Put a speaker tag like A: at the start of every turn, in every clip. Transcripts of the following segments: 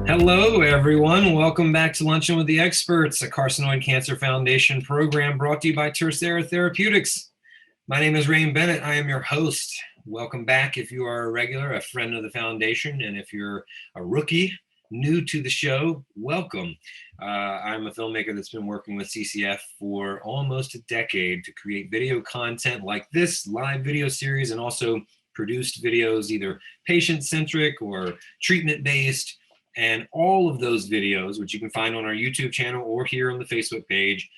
A: Hello, everyone. Welcome back to Luncheon with the Experts, a Carcinoid Cancer Foundation program brought to you by Tercera Therapeutics. My name is Bennett. I am your host. Welcome back if you are a regular, a friend of the foundation, and if you're a rookie, new to the show, welcome. I'm a filmmaker that's been working with CCF for almost a decade to create video content like this live video series, and also produced videos, either patient-centric or treatment-based. And all of those videos, which you can find on our YouTube channel or here on the Facebook page,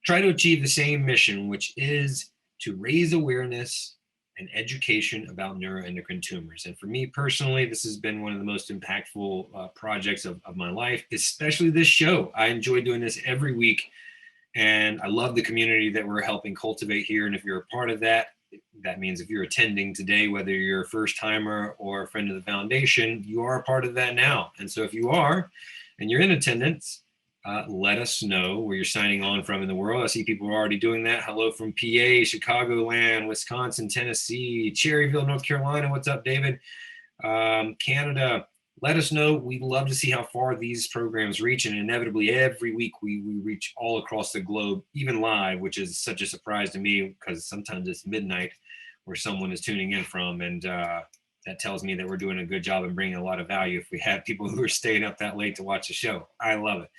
A: try to achieve the same mission, which is to raise awareness and education about neuroendocrine tumors. And for me personally, this has been one of the most impactful projects of my life, especially this show. I enjoy doing this every week, and I love the community that we're helping cultivate here. And if you're a part of that, that means if you're attending today, whether you're a first timer or a friend of the foundation, you are a part of that now. And so if you are, and you're in attendance, let us know where you're signing on from in the world. I see people are already doing that. Hello from PA, Chicagoland, Wisconsin, Tennessee, Cherryville, North Carolina. What's up, David? Canada. Let us know. We'd love to see how far these programs reach. And inevitably, every week we reach all across the globe, even live, which is such a surprise to me because sometimes it's midnight where someone is tuning in from. And that tells me that we're doing a good job in bringing a lot of value if we have people who are staying up that late to watch the show. I love it.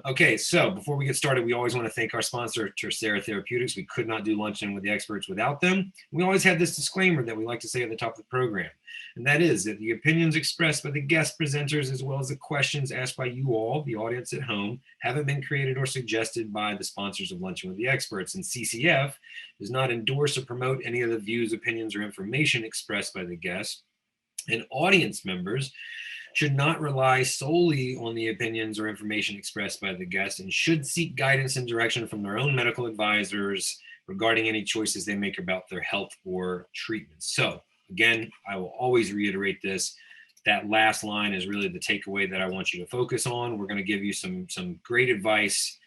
A: Okay, so before we get started, we always want to thank our sponsor, Tercera Therapeutics. We could not do Luncheon with the Experts without them. We always have this disclaimer that we like to say at the top of the program, and that is that the opinions expressed by the guest presenters, as well as the questions asked by you all, the audience at home, haven't been created or suggested by the sponsors of Luncheon with the Experts, and CCF does not endorse or promote any of the views, opinions, or information expressed by the guests, and audience members should not rely solely on the opinions or information expressed by the guest and should seek guidance and direction from their own medical advisors regarding any choices they make about their health or treatment. So again, I will always reiterate this. That last line is really the takeaway that I want you to focus on. We're going to give you some great advice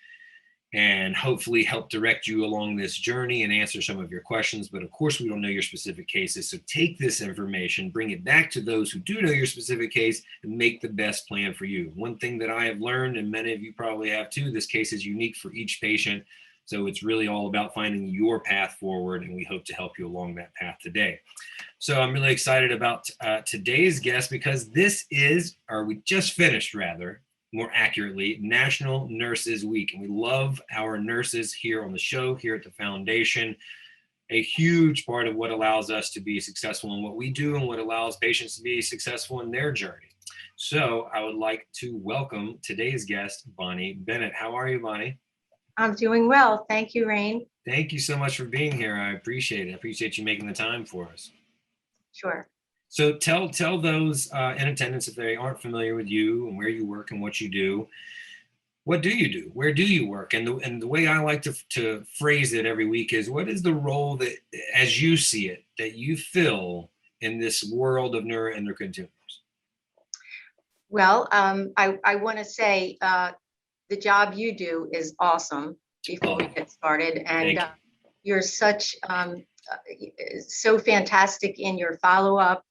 A: and hopefully help direct you along this journey and answer some of your questions. But of course, we don't know your specific cases. So take this information, bring it back to those who do know your specific case, and make the best plan for you. One thing that I have learned, and many of you probably have too, this case is unique for each patient. So it's really all about finding your path forward, and we hope to help you along that path today. So I'm really excited about today's guest because this is, or we just finished rather, more accurately, National Nurses Week. And we love our nurses here on the show, here at the foundation. A huge part of what allows us to be successful in what we do and what allows patients to be successful in their journey. So I would like to welcome today's guest, Bonnie Bennett. How are you, Bonnie?
B: I'm doing well. Thank you, Rain.
A: Thank you so much for being here. I appreciate it. I appreciate you making the time for us.
B: Sure.
A: So tell those in attendance, if they aren't familiar with you and where you work and what you do, what do you do? Where do you work? And the way I like to phrase it every week is, what is the role that, as you see it, that you fill in this world of neuroendocrine tumors?
B: Well, I want to say the job you do is awesome before we get started. And you're such so fantastic in your follow-up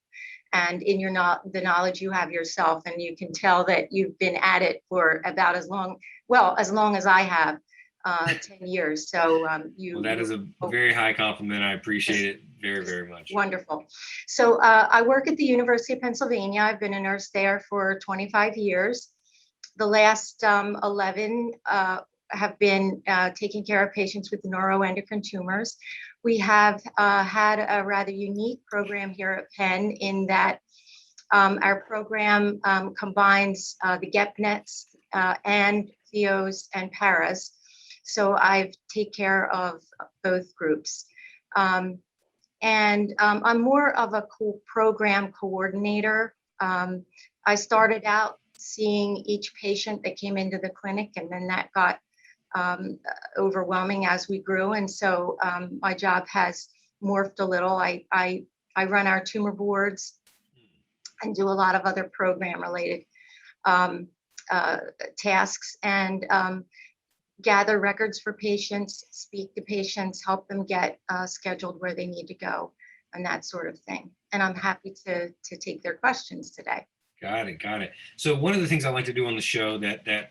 B: and in your the knowledge you have yourself, and you can tell that you've been at it for about as long as I have, 10 years. So
A: well, that is a very high compliment. I appreciate it very, very much.
B: Wonderful. So I work at the University of Pennsylvania. I've been a nurse there for 25 years. The last 11 have been taking care of patients with neuroendocrine tumors. We have had a rather unique program here at Penn in that our program combines the GEP-NETs and pheos and paras. So I take care of both groups. And I'm more of a program coordinator. I started out seeing each patient that came into the clinic, and then that got overwhelming as we grew. And so my job has morphed a little. I run our tumor boards and do a lot of other program related tasks, and gather records for patients, speak to patients, help them get scheduled where they need to go, and that sort of thing. And I'm happy to take their questions today.
A: Got it. Got it. So one of the things I like to do on the show that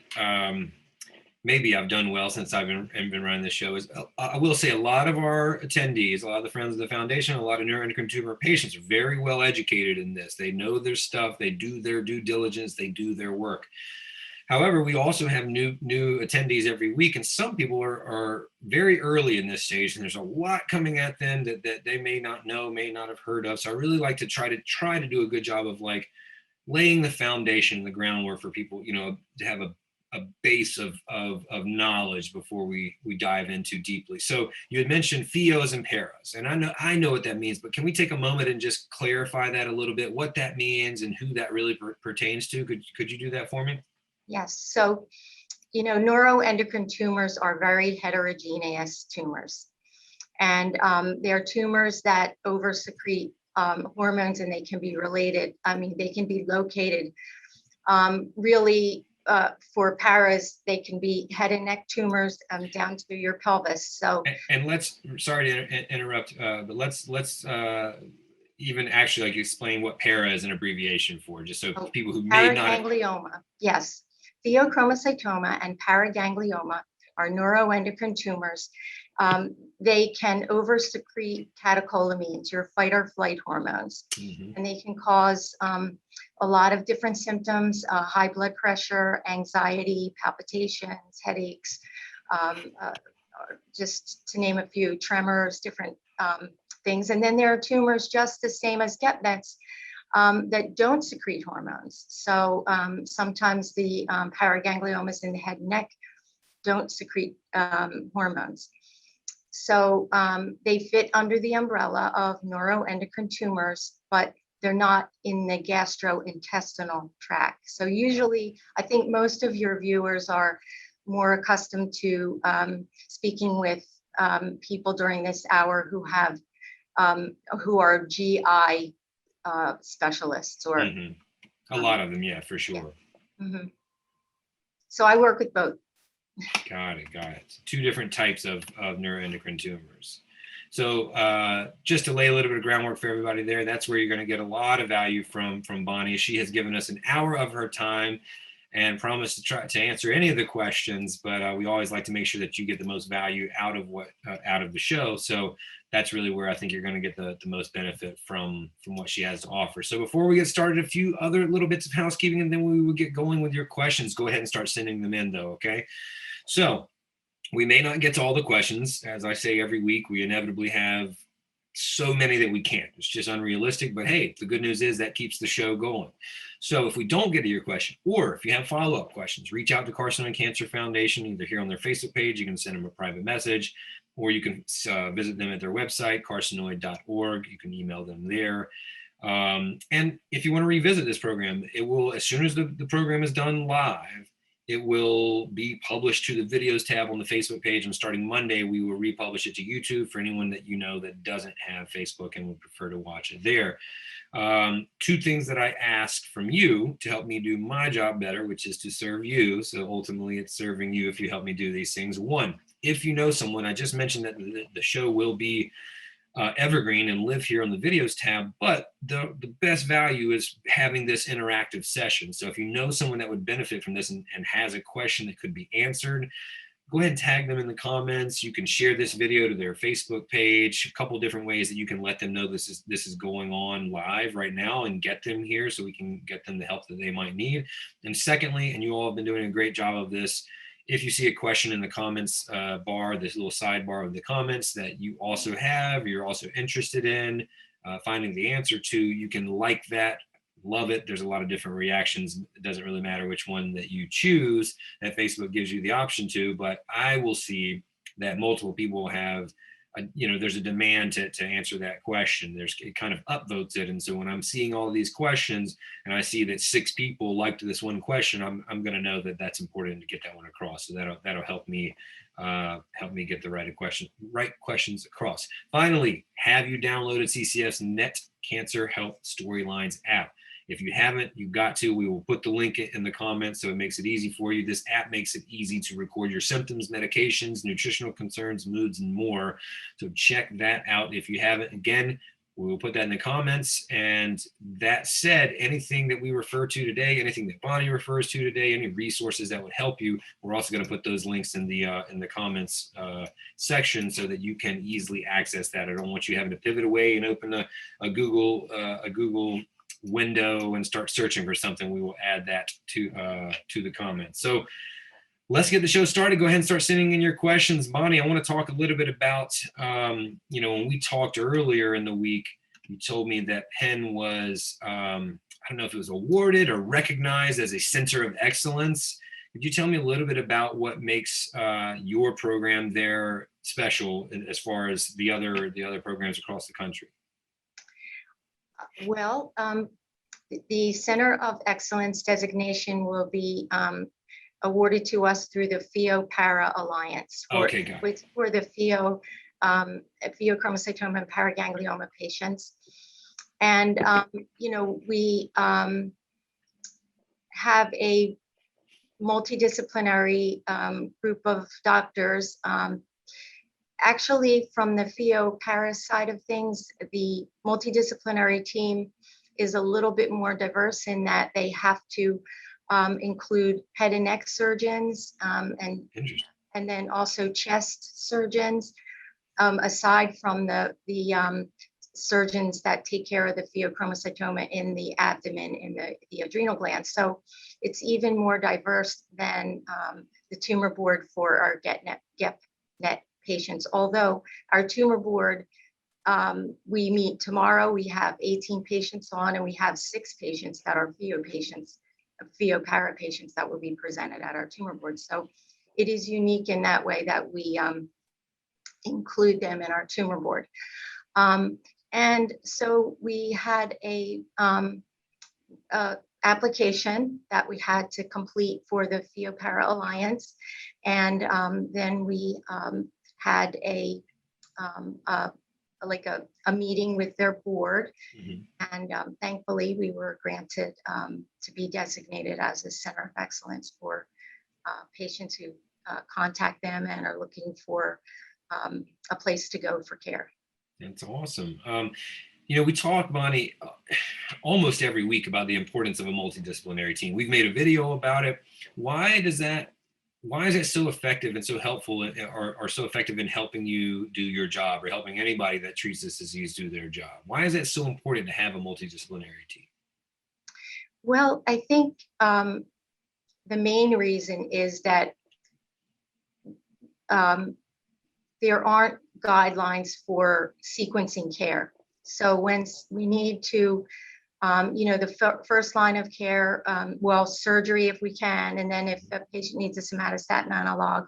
A: maybe I've done well since I've been running this show is I will say a lot of our attendees, a lot of the friends of the foundation, a lot of neuroendocrine tumor patients are very well educated in this. They know their stuff. They do their due diligence. They do their work. However, we also have new attendees every week, and some people are very early in this stage, and there's a lot coming at them that they may not know, may not have heard of. So I really like to try to do a good job of like laying the foundation, the groundwork for people, to have a base of knowledge before we dive into deeply. So you had mentioned pheos and paras, and I know what that means, but can we take a moment and just clarify that a little bit, what that means and who that really pertains to? Could you do that for me?
B: Yes. So, neuroendocrine tumors are very heterogeneous tumors. And they're tumors that oversecrete hormones, and they can be related. They can be located really for paras. They can be head and neck tumors down to your pelvis. So,
A: and let's, sorry to interrupt, but let's even actually like explain what para is an abbreviation for, just so people who may not.
B: Paraganglioma. Yes. Theochromocytoma and paraganglioma are neuroendocrine tumors. They can oversecrete catecholamines, your fight or flight hormones, and they can cause a lot of different symptoms: high blood pressure, anxiety, palpitations, headaches, just to name a few, tremors, different things. And then there are tumors just the same as GEP-NETs that don't secrete hormones. So sometimes the paragangliomas in the head and neck don't secrete hormones. So they fit under the umbrella of neuroendocrine tumors, but they're not in the gastrointestinal tract. So usually, I think most of your viewers are more accustomed to speaking with people during this hour who are GI specialists, or
A: a lot of them, yeah, for sure.
B: Yeah. So I work with both.
A: Got it. Two different types of neuroendocrine tumors. So just to lay a little bit of groundwork for everybody there, that's where you're going to get a lot of value from Bonnie. She has given us an hour of her time and promised to try to answer any of the questions, but we always like to make sure that you get the most value out of the show. So that's really where I think you're going to get the most benefit from what she has to offer. So before we get started, a few other little bits of housekeeping, and then we will get going with your questions. Go ahead and start sending them in, though, okay? So we may not get to all the questions. As I say every week, we inevitably have so many that we can't. It's just unrealistic, but hey, the good news is that keeps the show going. So if we don't get to your question, or if you have follow-up questions, reach out to Carcinoid Cancer Foundation, either here on their Facebook page, you can send them a private message, or you can visit them at their website, carcinoid.org. You can email them there. And if you want to revisit this program, it will, as soon as the program is done live, it will be published to the videos tab on the Facebook page. And starting Monday, we will republish it to YouTube for anyone that that doesn't have Facebook and would prefer to watch it there. Two things that I ask from you to help me do my job better, which is to serve you. So ultimately, it's serving you if you help me do these things. One, if you know someone, I just mentioned that the show will be evergreen and live here on the videos tab, but the best value is having this interactive session. So if you know someone that would benefit from this and has a question that could be answered, go ahead and tag them in the comments. You can share this video to their Facebook page, a couple different ways that you can let them know this is going on live right now and get them here so we can get them the help that they might need. And secondly, and you all have been doing a great job of this, if you see a question in the comments bar, this little sidebar of the comments that you also have, you're also interested in finding the answer to, you can like that, love it. There's a lot of different reactions. It doesn't really matter which one that you choose, that Facebook gives you the option to, but I will see that multiple people have there's a demand to answer that question. It kind of upvotes it. And so when I'm seeing all these questions and I see that 6 people liked this one question, I'm going to know that that's important to get that one across. So that'll help me get the right questions across. Finally, have you downloaded CCF's NET Cancer Health Storylines app? If you haven't, you've got to. We will put the link in the comments so it makes it easy for you. This app makes it easy to record your symptoms, medications, nutritional concerns, moods, and more. So check that out if you haven't. Again, We will put that in the comments. And that said, anything that we refer to today, anything that Bonnie refers to today, any resources that would help you, we're also going to put those links in the comments section so that you can easily access that. I don't want you having to pivot away and open a Google window and start searching for something. We will add that to the comments. So let's get the show started. Go ahead and start sending in your questions. Bonnie, I want to talk a little bit about, when we talked earlier in the week, you told me that Penn was, I don't know if it was awarded or recognized as a center of excellence. Could you tell me a little bit about what makes your program there special as far as the other programs across the country?
B: Well, the Center of Excellence designation will be awarded to us through the Pheochromocytoma Alliance for the pheochromocytoma and paraganglioma patients. And, we have a multidisciplinary group of doctors. Actually, from the pheochromocytoma side of things, the multidisciplinary team is a little bit more diverse in that they have to include head and neck surgeons and then also chest surgeons, aside from the surgeons that take care of the pheochromocytoma in the abdomen and the adrenal glands. So it's even more diverse than the tumor board for our GEP-NET patients. Although our tumor board, we meet tomorrow, we have 18 patients on, and we have 6 patients that are pheochromocytoma patients that will be presented at our tumor board. So it is unique in that way that we include them in our tumor board. And so we had a application that we had to complete for the Pheochromocytoma Alliance, and then we had a meeting with their board, and thankfully we were granted to be designated as a center of excellence for patients who contact them and are looking for a place to go for care.
A: That's awesome. We talk, Bonnie, almost every week about the importance of a multidisciplinary team. We've made a video about it. Why is it so effective and so helpful, or so effective in helping you do your job, or helping anybody that treats this disease do their job? Why is it so important to have a multidisciplinary team?
B: Well, I think the main reason is that there aren't guidelines for sequencing care. So when we need to, the first line of care, surgery if we can, and then if a patient needs a somatostatin analog.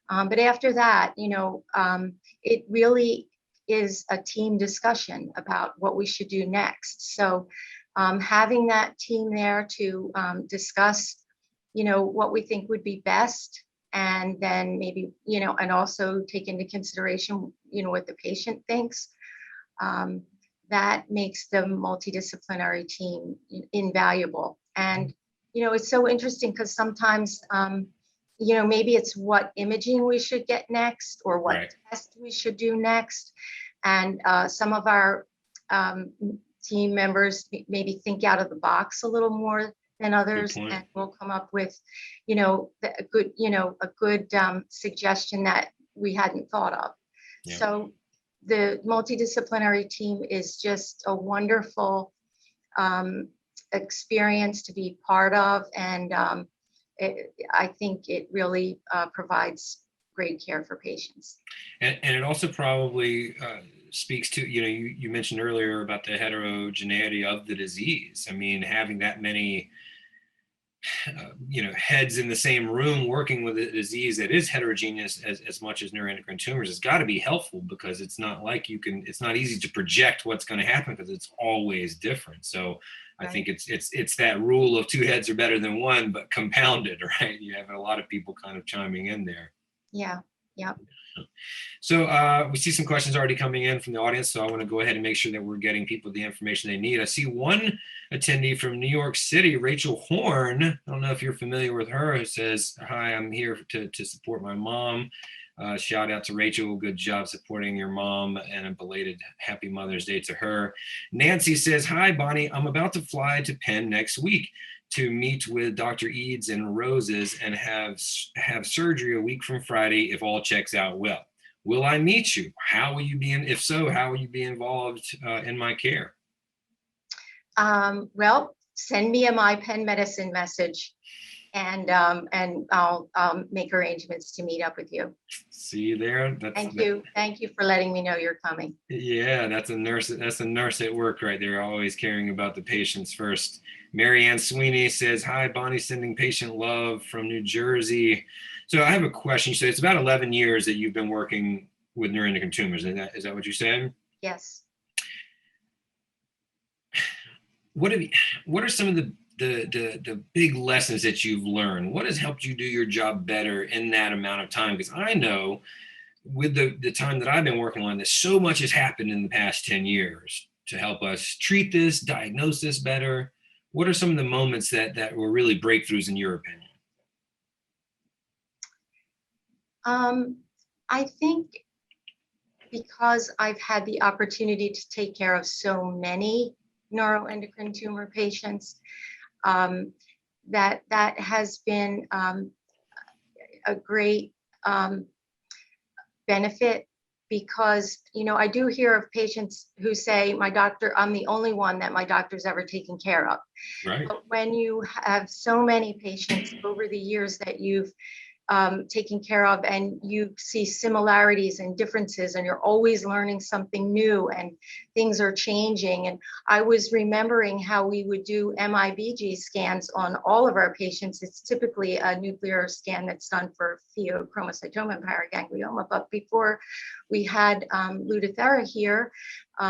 B: But after that, it really is a team discussion about what we should do next. So having that team there to discuss, what we think would be best, and then maybe, and also take into consideration, what the patient thinks. That makes the multidisciplinary team invaluable. And, it's so interesting because sometimes, maybe it's what imaging we should get next, or what test we should do next. And some of our team members maybe think out of the box a little more than others, and we'll come up with, a good suggestion that we hadn't thought of. Yeah. So the multidisciplinary team is just a wonderful experience to be part of, and I think it really provides great care for patients.
A: And it also probably speaks to, you mentioned earlier about the heterogeneity of the disease. I mean, having that many heads in the same room working with a disease that is heterogeneous as much as neuroendocrine tumors has got to be helpful, because it's not like it's not easy to project what's going to happen, because it's always different. So I think it's that rule of 2 heads are better than 1, but compounded, right? You have a lot of people kind of chiming in there.
B: Yeah.
A: So we see some questions already coming in from the audience, so I want to go ahead and make sure that we're getting people the information they need. I see one attendee from New York City, Rachel Horn. I don't know if you're familiar with her, who says, "Hi, I'm here to support my mom. Shout out to Rachel. Good job supporting your mom, and a belated happy Mother's Day to her. Nancy says, hi, Bonnie. I'm about to fly to Penn next week to meet with Dr. Eads and Roses and have surgery a week from Friday if all checks out well. Will I meet you? How will you be if so, how will you be involved in my care?
B: Well, send me a My Penn Medicine message, and I'll make arrangements to meet up with you.
A: See you there.
B: Thank you. Thank you for letting me know you're coming.
A: Yeah, that's a nurse. That's a nurse at work right there, always caring about the patients first. Mary Ann Sweeney says, hi, Bonnie, sending patient love from New Jersey. So I have a question. So it's about 11 years that you've been working with neuroendocrine tumors. Is that what you said?
B: Yes.
A: What are some of the big lessons that you've learned? What has helped you do your job better in that amount of time? Because I know with the time that I've been working on this, so much has happened in the past 10 years to help us treat this, diagnose this better. What are some of the moments that were really breakthroughs in your opinion?
B: I think because I've had the opportunity to take care of so many neuroendocrine tumor patients, that has been a great benefit, because I do hear of patients who say, my doctor, I'm the only one that my doctor's ever taken care of.
A: Right.
B: But when you have so many patients over the years that you've taken care of, and you see similarities and differences, and you're always learning something new, and things are changing. And I was remembering how we would do MIBG scans on all of our patients. It's typically a nuclear scan that's done for pheochromocytoma and paraganglioma. But before we had Lutathera here,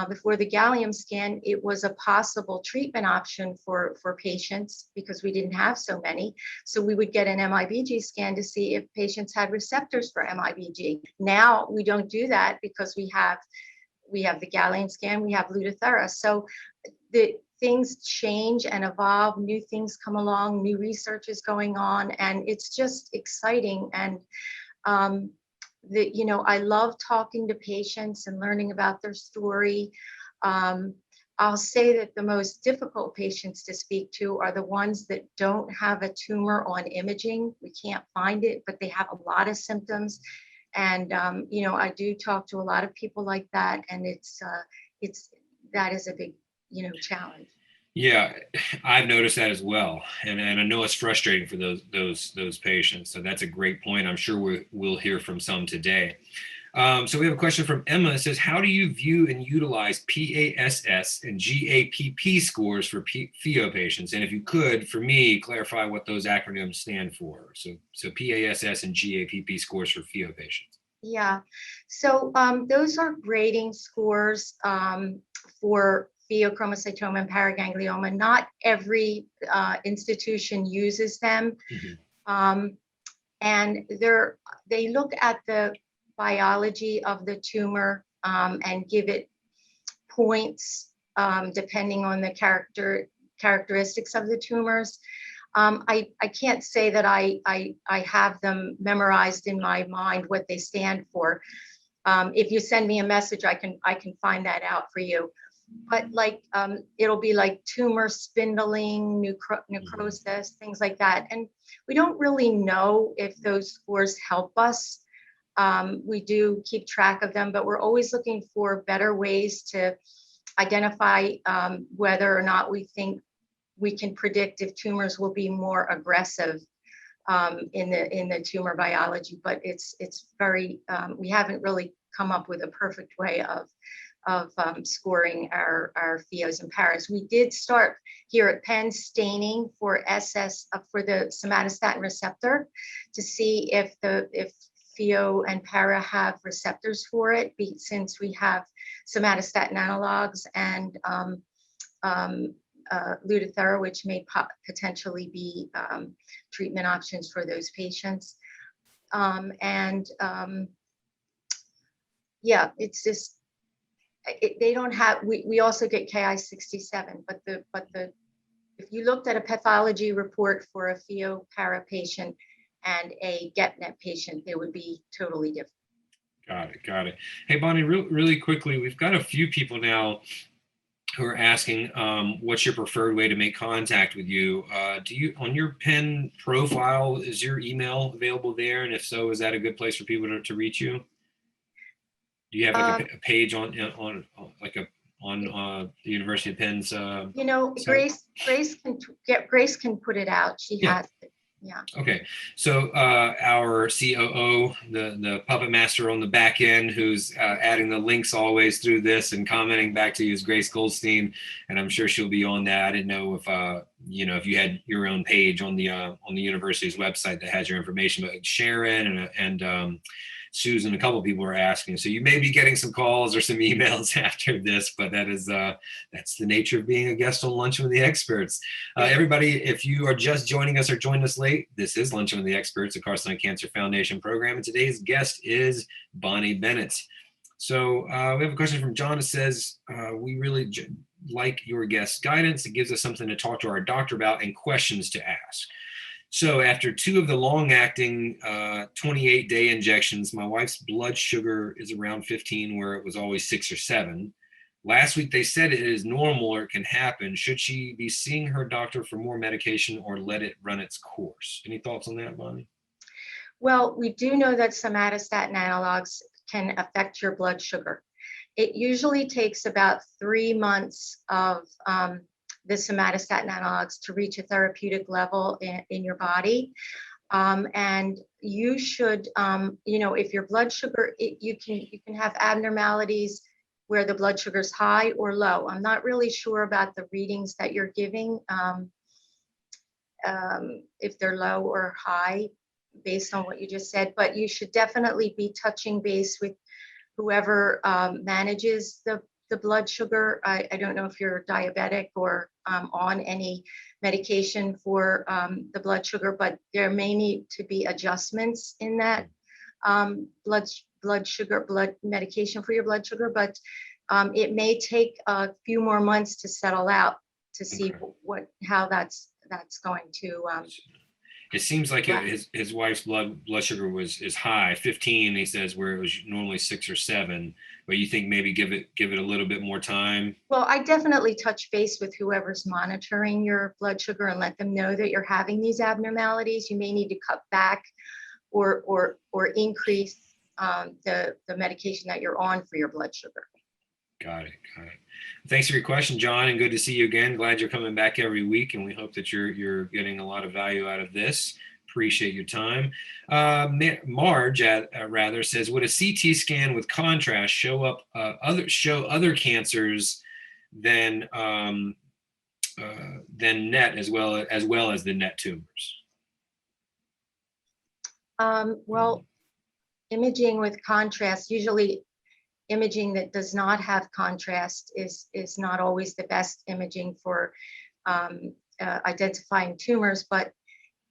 B: before the gallium scan, it was a possible treatment option for patients because we didn't have so many. So we would get an MIBG scan to see if patients had receptors for MIBG. Now we don't do that because we have the gallium scan, we have Lutathera. So the things change and evolve, new things come along, new research is going on, and it's just exciting. And I love talking to patients and learning about their story. I'll say that the most difficult patients to speak to are the ones that don't have a tumor on imaging. We can't find it, but they have a lot of symptoms. And, I do talk to a lot of people like that, and that is a big, challenge.
A: Yeah, I've noticed that as well, and I know it's frustrating for those patients. So that's a great point. I'm sure we'll hear from some today. So we have a question from Emma. It says, how do you view and utilize PASS and GAPP scores for pheo patients? And if you could, for me, clarify what those acronyms stand for. So PASS and GAPP scores for pheo patients.
B: Yeah, so those are grading scores for pheochromocytoma and paraganglioma. Not every institution uses them. Mm-hmm. And they look at the biology of the tumor and give it points depending on the characteristics of the tumors. I can't say that I have them memorized in my mind what they stand for. If you send me a message, I can find that out for you. But it'll be like tumor spindling, necrosis, things like that. And we don't really know if those scores help us. We do keep track of them, but we're always looking for better ways to identify whether or not we think we can predict if tumors will be more aggressive in the tumor biology. But it's very, we haven't really come up with a perfect way of scoring our pheos and paras. We did start here at Penn staining for for the somatostatin receptor to see if pheo and para have receptors for it, since we have somatostatin analogs and Lutathera, which may potentially be treatment options for those patients. Yeah, it's just, they don't have, we also get Ki-67, but if you looked at a pathology report for a pheo para patient and a GEP-NET patient, they would be totally different.
A: Got it. Got it. Hey, Bonnie, really quickly, we've got a few people now who are asking, what's your preferred way to make contact with you? Do you, on your Penn profile, is your email available there? And if so, is that a good place for people to reach you? Do you have like
B: Um,
A: a page on like a on the University of Penn's
B: you know,
A: site?
B: Grace can put it out. She
A: Yeah.
B: has it. Yeah.
A: Okay, so our COO, the puppet master on the back end, who's adding the links always through this and commenting back to you, is Grace Goldstein, and I'm sure she'll be on that. I didn't know if if you had your own page on the university's website that has your information, but Sharon and Susan, a couple of people are asking, so you may be getting some calls or some emails after this, but that's the nature of being a guest on Luncheon with the Experts. Everybody, if you are just joining us or joined us late, this is Luncheon with the Experts, a Carcinoid Cancer Foundation program, and today's guest is Bonnie Bennett. So we have a question from John that says, we really like your guest's guidance. It gives us something to talk to our doctor about and questions to ask. So after 2 of the long-acting 28-day injections, my wife's blood sugar is around 15, where it was always 6 or 7. Last week, they said it is normal or it can happen. Should she be seeing her doctor for more medication or let it run its course? Any thoughts on that, Bonnie?
B: Well, we do know that somatostatin analogs can affect your blood sugar. It usually takes about 3 months of the somatostatin analogs to reach a therapeutic level in your body. And you should, if your blood sugar, you can have abnormalities where the blood sugar is high or low. I'm not really sure about the readings that you're giving, if they're low or high, based on what you just said, but you should definitely be touching base with whoever manages the blood sugar. I don't know if you're diabetic or on any medication for the blood sugar, but there may need to be adjustments in that blood medication for your blood sugar, but it may take a few more months to settle out to see how that's going to.
A: It seems like his wife's blood sugar is high, 15. He says, where it was normally 6 or 7. But you think maybe give it a little bit more time?
B: Well, I definitely touch base with whoever's monitoring your blood sugar and let them know that you're having these abnormalities. You may need to cut back or increase the medication that you're on for your blood sugar.
A: Got it. Thanks for your question, John, and good to see you again. Glad you're coming back every week, and we hope that you're getting a lot of value out of this. Appreciate your time. Marge, rather, says, would a CT scan with contrast show other cancers than NET as well as the NET tumors?
B: Well, imaging with contrast, usually imaging that does not have contrast is not always the best imaging for identifying tumors, but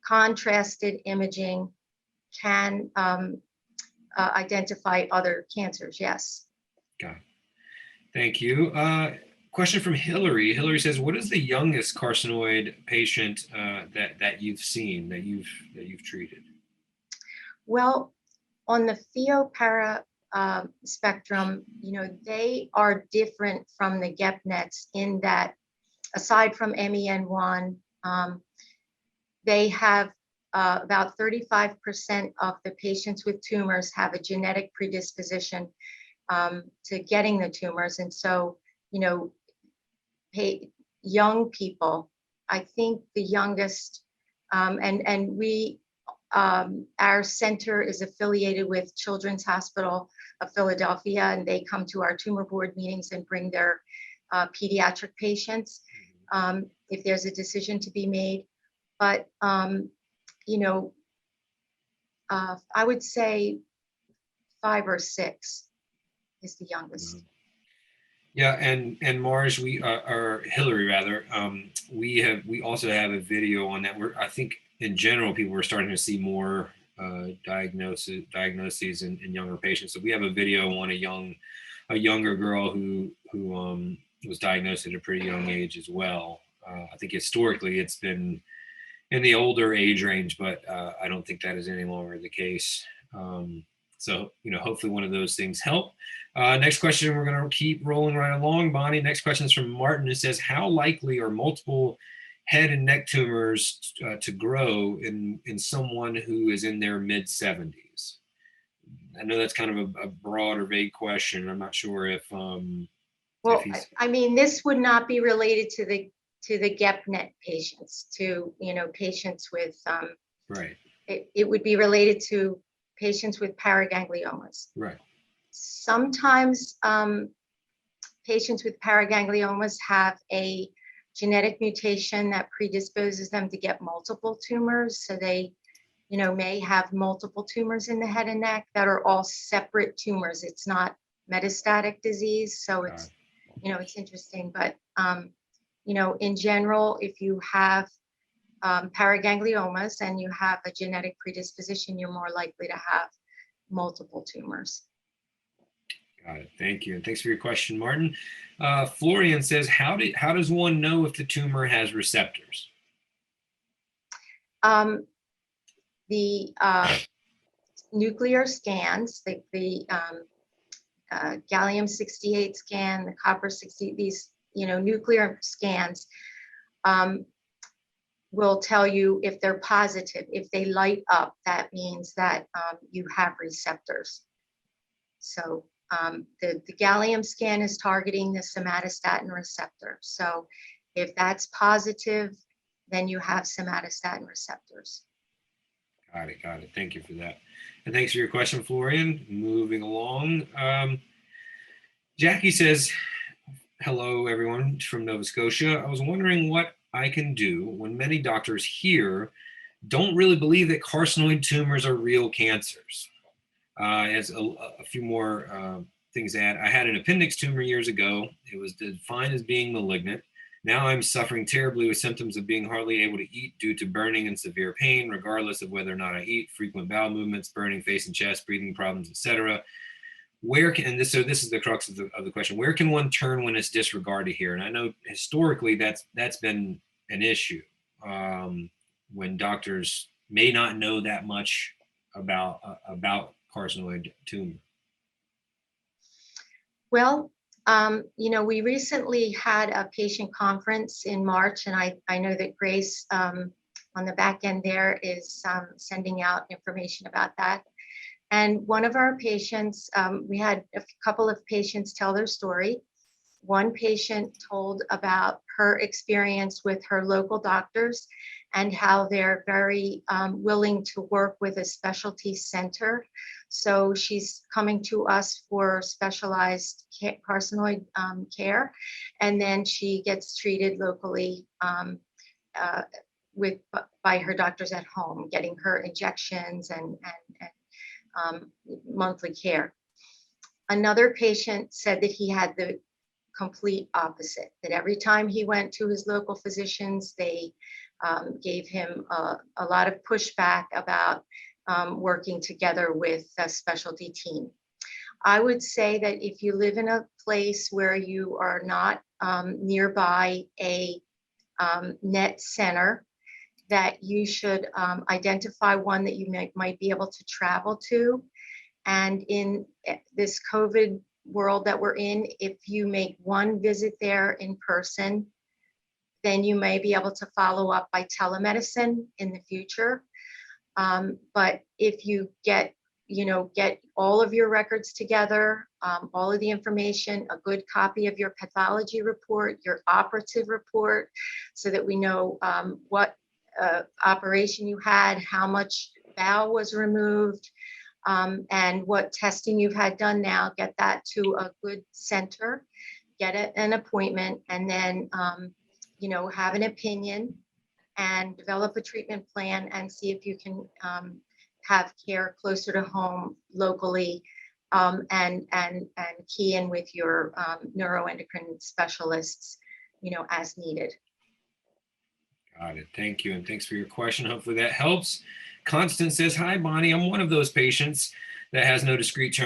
B: contrasted imaging can identify other cancers, yes.
A: Got it. Thank you. Question from Hillary. Hillary says, what is the youngest carcinoid patient that you've seen, that you've treated?
B: Well, on the pheochromocytoma spectrum, they are different from the GEP-NETs in that, aside from MEN1, they have about 35% of the patients with tumors have a genetic predisposition to getting the tumors. And so, young people, I think the youngest, and we, our center is affiliated with Children's Hospital of Philadelphia, and they come to our tumor board meetings and bring their pediatric patients if there's a decision to be made. But, I would say 5 or 6 is the youngest.
A: Yeah, and Mars, or Hillary rather, we also have a video on that. I think in general people are starting to see more diagnoses in younger patients. So we have a video on a younger girl who was diagnosed at a pretty young age as well. I think historically it's been in the older age range, but I don't think that is any longer the case. So, hopefully one of those things help. Next question, we're going to keep rolling right along, Bonnie. Next question is from Martin. It says, how likely are multiple head and neck tumors to grow in someone who is in their mid-70s? I know that's kind of a broad or vague question. I'm not sure if
B: well, I mean, this would not be related to the GEP-NET patients, to patients with
A: right.
B: It would be related to patients with paragangliomas.
A: Right.
B: Sometimes patients with paragangliomas have a genetic mutation that predisposes them to get multiple tumors. So they, may have multiple tumors in the head and neck that are all separate tumors. It's not metastatic disease. So it's, it's interesting. But, in general, if you have paragangliomas and you have a genetic predisposition, you're more likely to have multiple tumors.
A: Got it. Thank you. And thanks for your question, Martin. Florian says, how does one know if the tumor has receptors?
B: The nuclear scans, the gallium-68 scan, the copper-60, these, nuclear scans will tell you if they're positive. If they light up, that means that you have receptors. So the gallium scan is targeting the somatostatin receptor. So if that's positive, then you have somatostatin receptors.
A: Got it. Thank you for that. And thanks for your question, Florian. Moving along. Jackie says, hello, everyone from Nova Scotia. I was wondering what I can do when many doctors here don't really believe that carcinoid tumors are real cancers. As a few more things to add, I had an appendix tumor years ago. It was defined as being malignant. Now I'm suffering terribly with symptoms of being hardly able to eat due to burning and severe pain, regardless of whether or not I eat, frequent bowel movements, burning face and chest, breathing problems, etc. So this is the crux of the question. Where can one turn when it's disregarded here? And I know historically that's been an issue when doctors may not know that much about carcinoid tumor.
B: Well, we recently had a patient conference in March, and I know that Grace on the back end there is sending out information about that. And one of our patients, we had a couple of patients tell their story. One patient told about her experience with her local doctors and how they're very willing to work with a specialty center. So she's coming to us for specialized carcinoid care, and then she gets treated locally by her doctors at home, getting her injections and monthly care. Another patient said that he had the complete opposite, that every time he went to his local physicians, they gave him a lot of pushback about working together with a specialty team. I would say that if you live in a place where you are not nearby a NET center, that you should identify one that you might be able to travel to. And in this COVID world that we're in, if you make one visit there in person, then you may be able to follow up by telemedicine in the future. But if you get all of your records together, all of the information, a good copy of your pathology report, your operative report, so that we know what operation you had, how much bowel was removed, and what testing you've had done now, get that to a good center, get an appointment, and then, have an opinion and develop a treatment plan and see if you can have care closer to home locally, and key in with your neuroendocrine specialists, as needed.
A: Got it. Thank you. And thanks for your question. Hopefully that helps. Constance says, hi, Bonnie. I'm one of those patients that has no discrete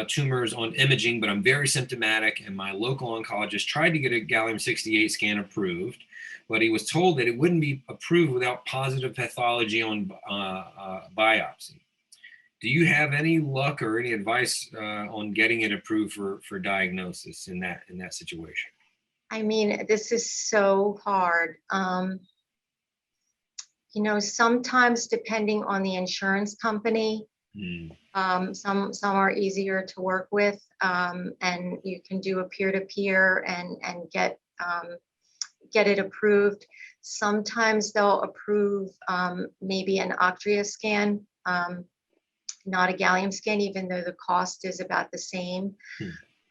A: tumors on imaging, but I'm very symptomatic. And my local oncologist tried to get a gallium-68 scan approved, but he was told that it wouldn't be approved without positive pathology on biopsy. Do you have any luck or any advice on getting it approved for diagnosis in that situation?
B: I mean, this is so hard. You know, sometimes depending on the insurance company, some are easier to work with, and you can do a peer-to-peer and get it approved. Sometimes they'll approve maybe an octrea scan, not a gallium scan, even though the cost is about the same.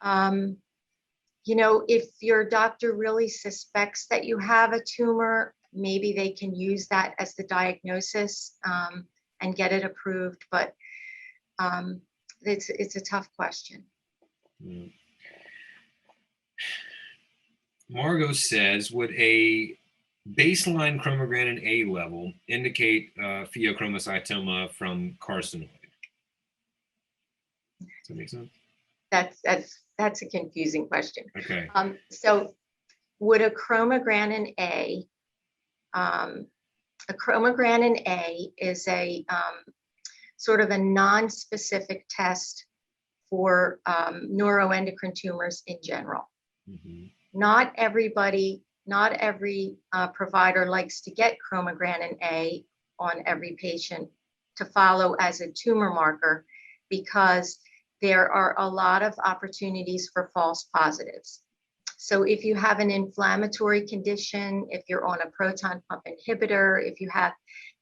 B: You know, if your doctor really suspects that you have a tumor, maybe they can use that as the diagnosis and get it approved. But it's a tough question.
A: Margot says, would a baseline chromogranin A level indicate pheochromocytoma from carcinoid? Does that make sense?
B: That's a confusing question.
A: Okay.
B: So would a chromogranin A is a sort of a non-specific test for neuroendocrine tumors in general. Not every provider likes to get chromogranin A on every patient to follow as a tumor marker, because there are a lot of opportunities for false positives. So if you have an inflammatory condition, if you're on a proton pump inhibitor, if you have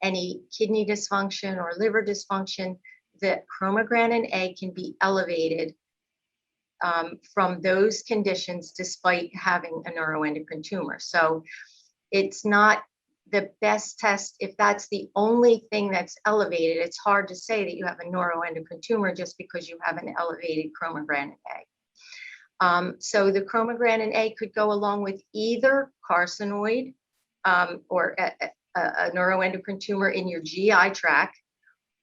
B: any kidney dysfunction or liver dysfunction, the chromogranin A can be elevated from those conditions despite having a neuroendocrine tumor. So it's not the best test. If that's the only thing that's elevated, it's hard to say that you have a neuroendocrine tumor just because you have an elevated chromogranin A. So the chromogranin A could go along with either carcinoid or a neuroendocrine tumor in your GI tract,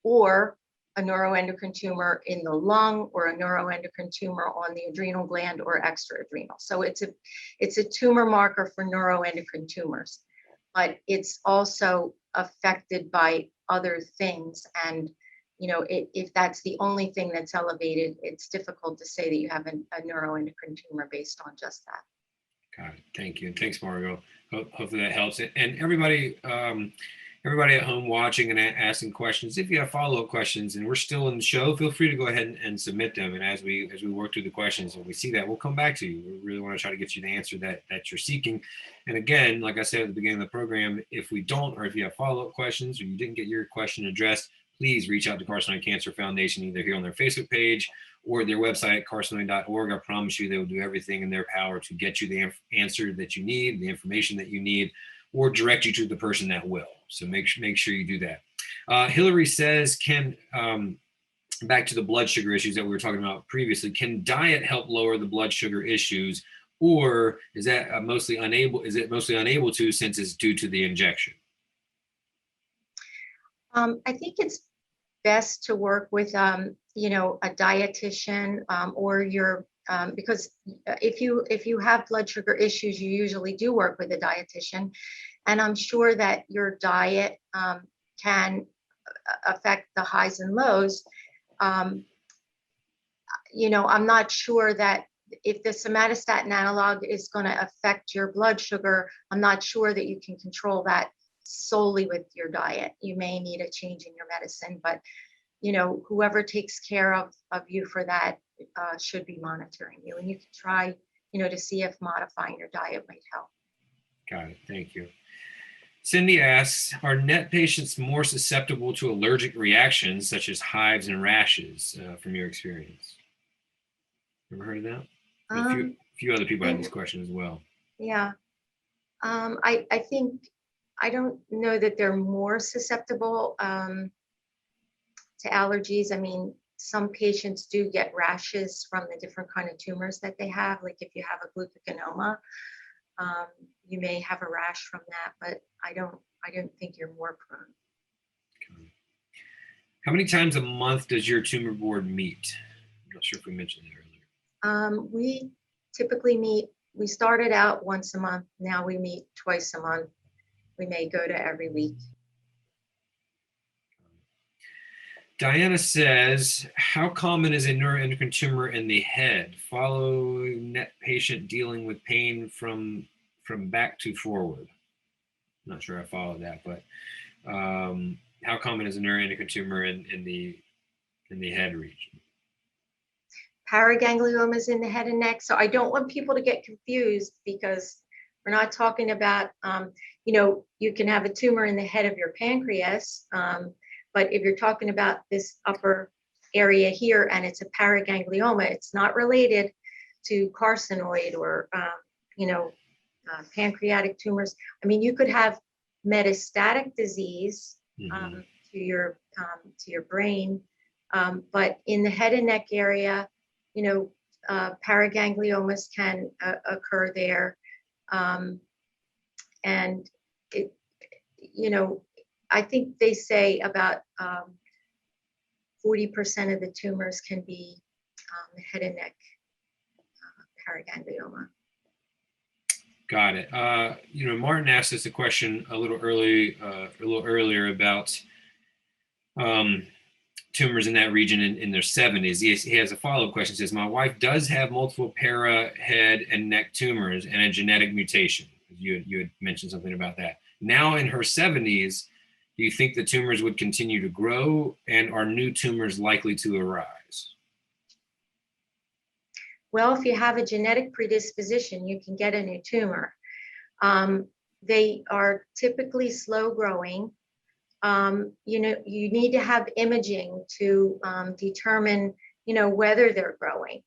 B: or a neuroendocrine tumor in the lung, or a neuroendocrine tumor on the adrenal gland or extra-adrenal. So it's a tumor marker for neuroendocrine tumors, but it's also affected by other things. And you know, if that's the only thing that's elevated, it's difficult to say that you have a neuroendocrine tumor based on just that.
A: Got it. Thank you. And thanks, Margot. Hopefully that helps. And everybody at home watching and asking questions, if you have follow-up questions and we're still in the show, feel free to go ahead and submit them. And as we work through the questions and we see that, we'll come back to you. We really want to try to get you the answer that you're seeking. And again, like I said at the beginning of the program, if we don't, or if you have follow-up questions or you didn't get your question addressed, please reach out to Carcinoid Cancer Foundation, either here on their Facebook page or their website, carcinoid.org. I promise you they will do everything in their power to get you the answer that you need, the information that you need, or direct you to the person that will. So make sure you do that. Hillary says, back to the blood sugar issues that we were talking about previously, can diet help lower the blood sugar issues, or is that mostly unable to, since it's due to the injection?
B: I think it's best to work with you know, a dietitian or your because if you have blood sugar issues, you usually do work with a dietitian, and I'm sure that your diet can affect the highs and lows. You know, I'm not sure that if the somatostatin analog is going to affect your blood sugar, I'm not sure that you can control that solely with your diet. You may need a change in your medicine, but you know, whoever takes care of you for that should be monitoring you, and you can try, you know, to see if modifying your diet might help.
A: Got it. Thank you. Cindy asks, are NET patients more susceptible to allergic reactions such as hives and rashes from your experience? Ever heard of that? A few other people had this question as well.
B: Yeah. I think, I don't know that they're more susceptible to allergies. I mean, some patients do get rashes from the different kind of tumors that they have. Like if you have a glucoconoma, you may have a rash from that, but I don't think you're more prone.
A: Okay. How many times a month does your tumor board meet? I'm not sure if we mentioned that earlier.
B: We typically meet, we started out once a month. Now we meet twice a month. We may go to every week.
A: Diana says, how common is a neuroendocrine tumor in the head? Follow NET patient dealing with pain from back to forward. I'm not sure I followed that, but how common is a neuroendocrine tumor in the head region?
B: Paragangliomas in the head and neck. So I don't want people to get confused, because we're not talking about, you can have a tumor in the head of your pancreas, but if you're talking about this upper area here and it's a paraganglioma, it's not related to carcinoid or, pancreatic tumors. I mean, you could have metastatic disease to your brain, but in the head and neck area, paragangliomas can occur there, and it, I think they say about 40% of the tumors can be head and neck paraganglioma.
A: Got it. Martin asked us a question a little earlier about tumors in that region in their 70s. He has a follow-up question. Says, my wife does have multiple para, head, and neck tumors and a genetic mutation. You had mentioned something about that. Now in her 70s, do you think the tumors would continue to grow, and are new tumors likely to arise?
B: Well, if you have a genetic predisposition, you can get a new tumor. They are typically slow growing. You need to have imaging to determine, whether they're growing.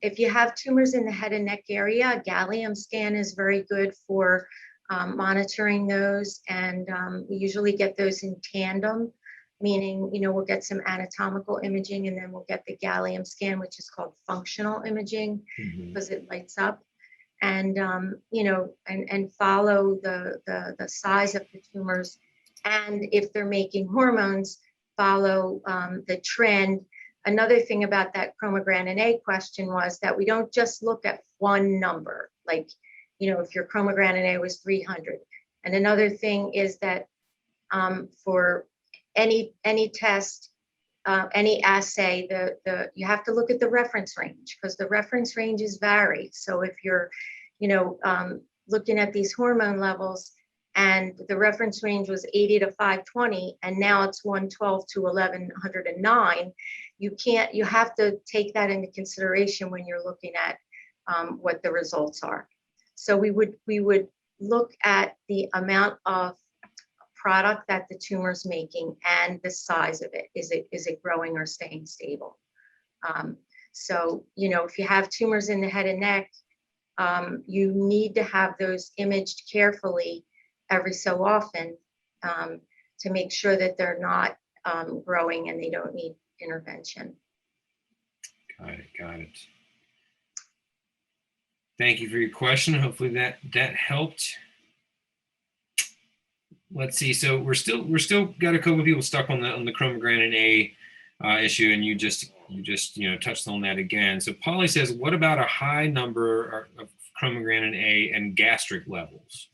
B: If you have tumors in the head and neck area, a gallium scan is very good for monitoring those, and we usually get those in tandem, meaning, we'll get some anatomical imaging and then we'll get the gallium scan, which is called functional imaging, because it lights up, and and follow the size of the tumors, and if they're making hormones, follow the trend. Another thing about that chromogranin A question was that we don't just look at one number, like, if your chromogranin A was 300. And another thing is that for any test, any assay, you have to look at the reference range, because the reference ranges vary. So if you're, looking at these hormone levels and the reference range was 80 to 520, and now it's 112 to 1109, you have to take that into consideration when you're looking at what the results are. So we would look at the amount of product that the tumor's making and the size of it. Is it growing or staying stable? So, if you have tumors in the head and neck, you need to have those imaged carefully every so often to make sure that they're not growing and they don't need intervention.
A: Got it. Thank you for your question. Hopefully that helped. Let's see. So we're still got a couple of people stuck on the chromogranin A issue, and you just touched on that again. So Polly says, what about a high number of chromogranin A and gastric levels?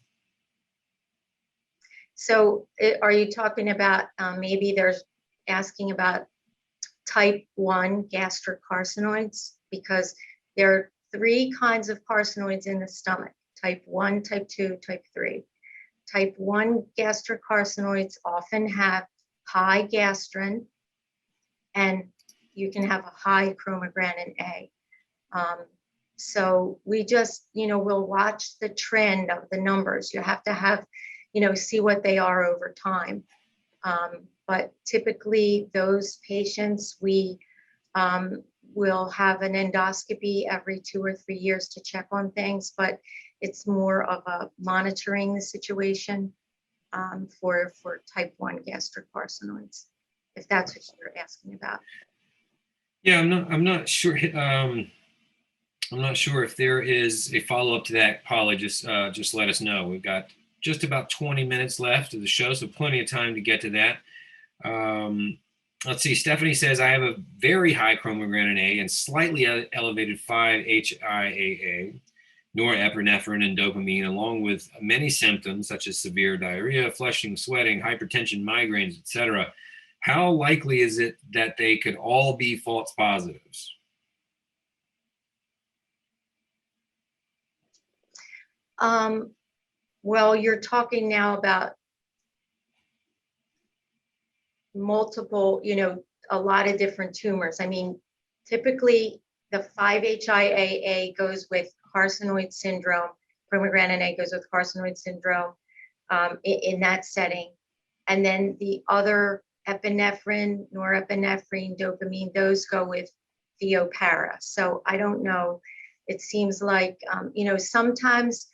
B: So are you talking about maybe there's asking about type 1 gastric carcinoids? Because there are 3 kinds of carcinoids in the stomach: type 1, type 2, type 3. Type 1 gastric carcinoids often have high gastrin, and you can have a high chromogranin A. So we just, we'll watch the trend of the numbers. You have to have, see what they are over time. But typically those patients, we will have an endoscopy every 2 or 3 years to check on things, but it's more of a monitoring the situation for type 1 gastric carcinoids, if that's what you're asking about.
A: Yeah, I'm not sure. I'm not sure if there is a follow-up to that. Polly, just let us know. We've got just about 20 minutes left of the show, so plenty of time to get to that. Let's see. Stephanie says, I have a very high chromogranin A and slightly elevated 5-HIAA. norepinephrine and dopamine, along with many symptoms such as severe diarrhea, flushing, sweating, hypertension, migraines, etc. How likely is it that they could all be false positives?
B: Well, you're talking now about multiple, a lot of different tumors. I mean, typically the 5-HIAA goes with carcinoid syndrome, pomegranate A goes with carcinoid syndrome in that setting. And then the other epinephrine, norepinephrine, dopamine, those go with theopara. So I don't know. It seems like, sometimes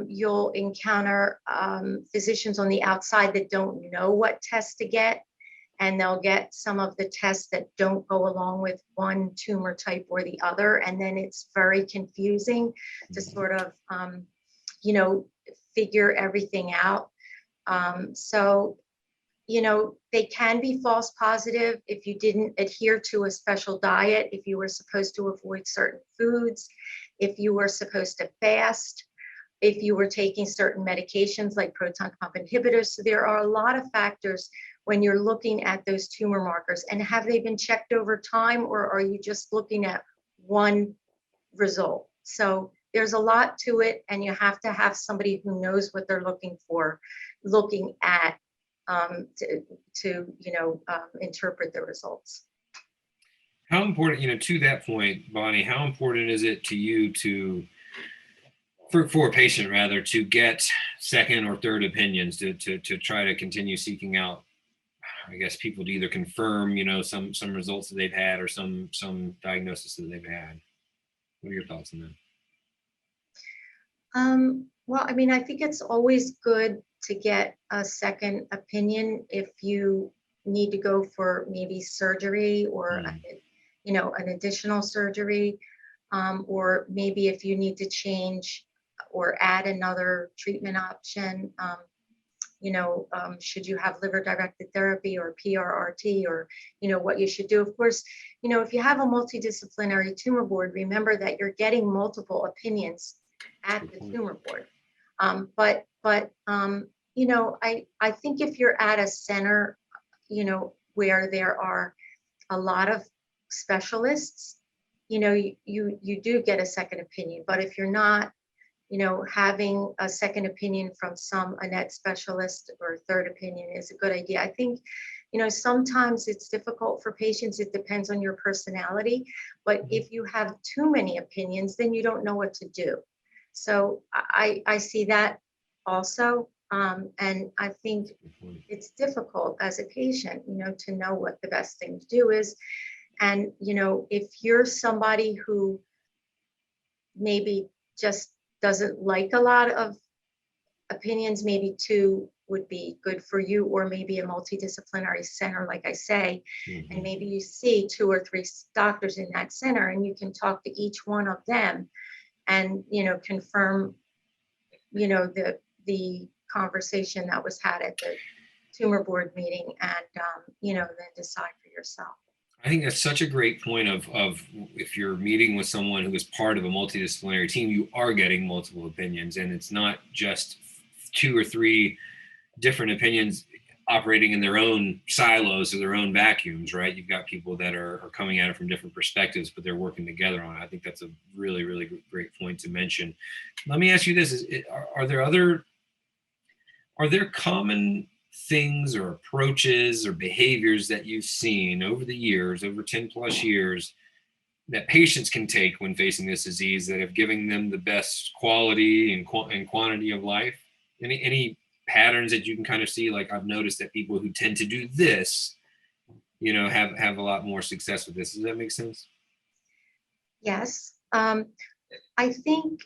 B: you'll encounter physicians on the outside that don't know what tests to get, and they'll get some of the tests that don't go along with one tumor type or the other. And then it's very confusing to sort of, figure everything out. So, they can be false positive if you didn't adhere to a special diet, if you were supposed to avoid certain foods, if you were supposed to fast, if you were taking certain medications like proton pump inhibitors. So there are a lot of factors when you're looking at those tumor markers. And have they been checked over time, or are you just looking at one result? So there's a lot to it, and you have to have somebody who knows what they're looking for, looking at to interpret the results.
A: How important, to that point, Bonnie, how important is it to you for a patient rather, to get second or third opinions, to try to continue seeking out, I guess, people to either confirm, some results that they've had or some diagnosis that they've had? What are your thoughts on that?
B: Well, I mean, I think it's always good to get a second opinion if you need to go for maybe surgery or, an additional surgery, or maybe if you need to change or add another treatment option, should you have liver-directed therapy or PRRT, or, what you should do. Of course, if you have a multidisciplinary tumor board, remember that you're getting multiple opinions at the tumor board. But I think if you're at a center, where there are a lot of specialists, you do get a second opinion. But if you're not, having a second opinion from a NET specialist or third opinion is a good idea. I think, sometimes it's difficult for patients. It depends on your personality. But if you have too many opinions, then you don't know what to do. So I see that also. And I think it's difficult as a patient, to know what the best thing to do is. And, if you're somebody who maybe just doesn't like a lot of opinions, maybe two would be good for you, or maybe a multidisciplinary center, like I say, and maybe you see 2 or 3 doctors in that center, and you can talk to each one of them and, confirm, the conversation that was had at the tumor board meeting, and, then decide for yourself.
A: I think that's such a great point of if you're meeting with someone who is part of a multidisciplinary team, you are getting multiple opinions, and it's not just 2 or 3 different opinions operating in their own silos or their own vacuums, right? You've got people that are coming at it from different perspectives, but they're working together on it. I think that's a really, really great point to mention. Let me ask you this: are there common things or approaches or behaviors that you've seen over the years, over 10 plus years, that patients can take when facing this disease that have given them the best quality and quantity of life? Any patterns that you can kind of see? Like, I've noticed that people who tend to do this, have a lot more success with this. Does that make sense?
B: Yes. I think,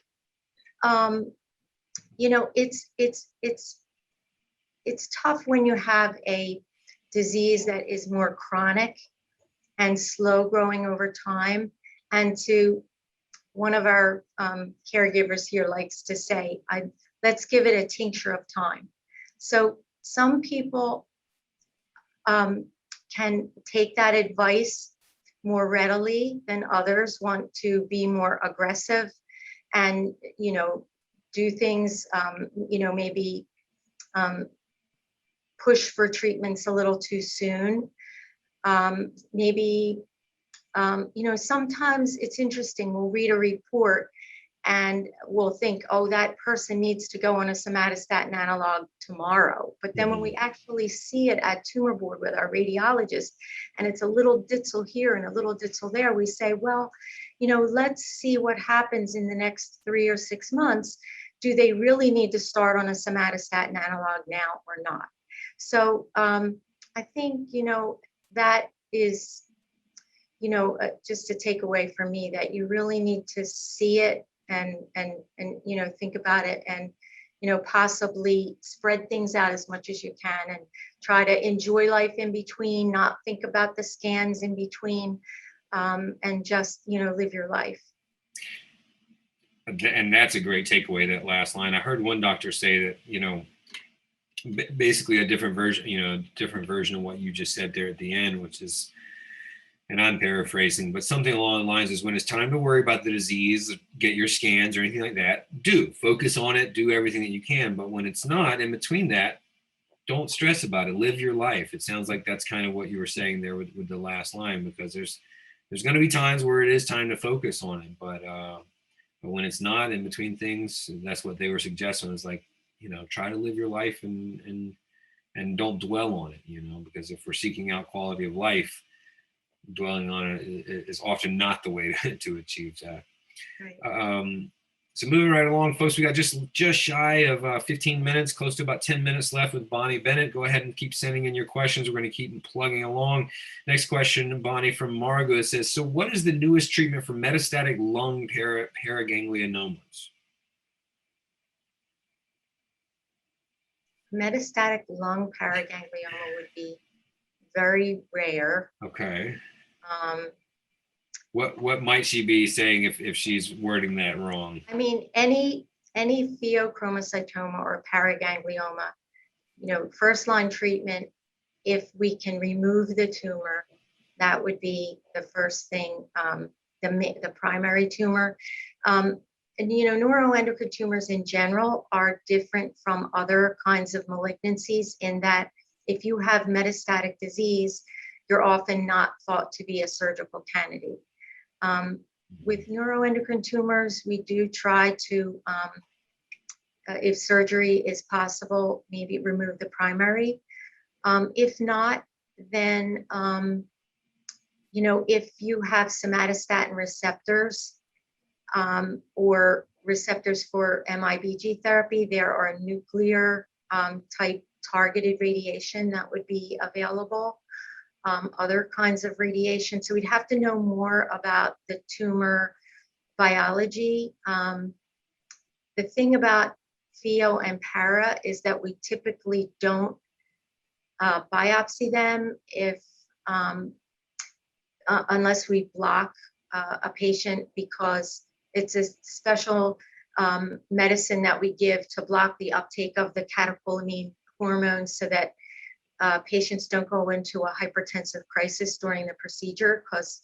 B: it's tough when you have a disease that is more chronic and slow growing over time. And one of our caregivers here likes to say, let's give it a tincture of time. So some people can take that advice more readily than others, want to be more aggressive and, do things, maybe push for treatments a little too soon. Maybe, sometimes it's interesting. We'll read a report and we'll think, oh, that person needs to go on a somatostatin analog tomorrow. But then when we actually see it at tumor board with our radiologist, and it's a little ditzel here and a little ditzel there, we say, well, let's see what happens in the next 3 or 6 months. Do they really need to start on a somatostatin analog now or not? So I think, that is, just a takeaway for me, that you really need to see it and think about it, and possibly spread things out as much as you can, and try to enjoy life in between, not think about the scans in between, and just live your life.
A: And that's a great takeaway, that last line. I heard one doctor say that, basically a different version of what you just said there at the end, which is, and I'm paraphrasing, but something along the lines is, when it's time to worry about the disease, get your scans or anything like that, focus on it, do everything that you can. But when it's not, in between that, don't stress about it, live your life. It sounds like that's kind of what you were saying there with the last line, because there's going to be times where it is time to focus on it. But when it's not, in between things, that's what they were suggesting, is like, try to live your life and don't dwell on it, because if we're seeking out quality of life, dwelling on it is often not the way to achieve that.
B: Right.
A: So moving right along, folks, we got just shy of 15 minutes, close to about 10 minutes left with Bonnie Bennett. Go ahead and keep sending in your questions. We're going to keep plugging along. Next question, Bonnie, from Margot, says, so what is the newest treatment for metastatic lung paragangliomas?
B: Metastatic lung paraganglioma would be very rare.
A: Okay. What might she be saying if she's wording that wrong?
B: I mean, any pheochromocytoma or paraganglioma, first line treatment, if we can remove the tumor, that would be the first thing, the primary tumor. And neuroendocrine tumors in general are different from other kinds of malignancies, in that if you have metastatic disease, you're often not thought to be a surgical candidate. With neuroendocrine tumors, we do try to, if surgery is possible, maybe remove the primary. If not, then, if you have somatostatin receptors, or receptors for MIBG therapy, there are nuclear type targeted radiation that would be available. Other kinds of radiation. So we'd have to know more about the tumor biology. The thing about pheo and para is that we typically don't biopsy them if unless we block a patient, because it's a special medicine that we give to block the uptake of the catecholamine hormones, so that patients don't go into a hypertensive crisis during the procedure, because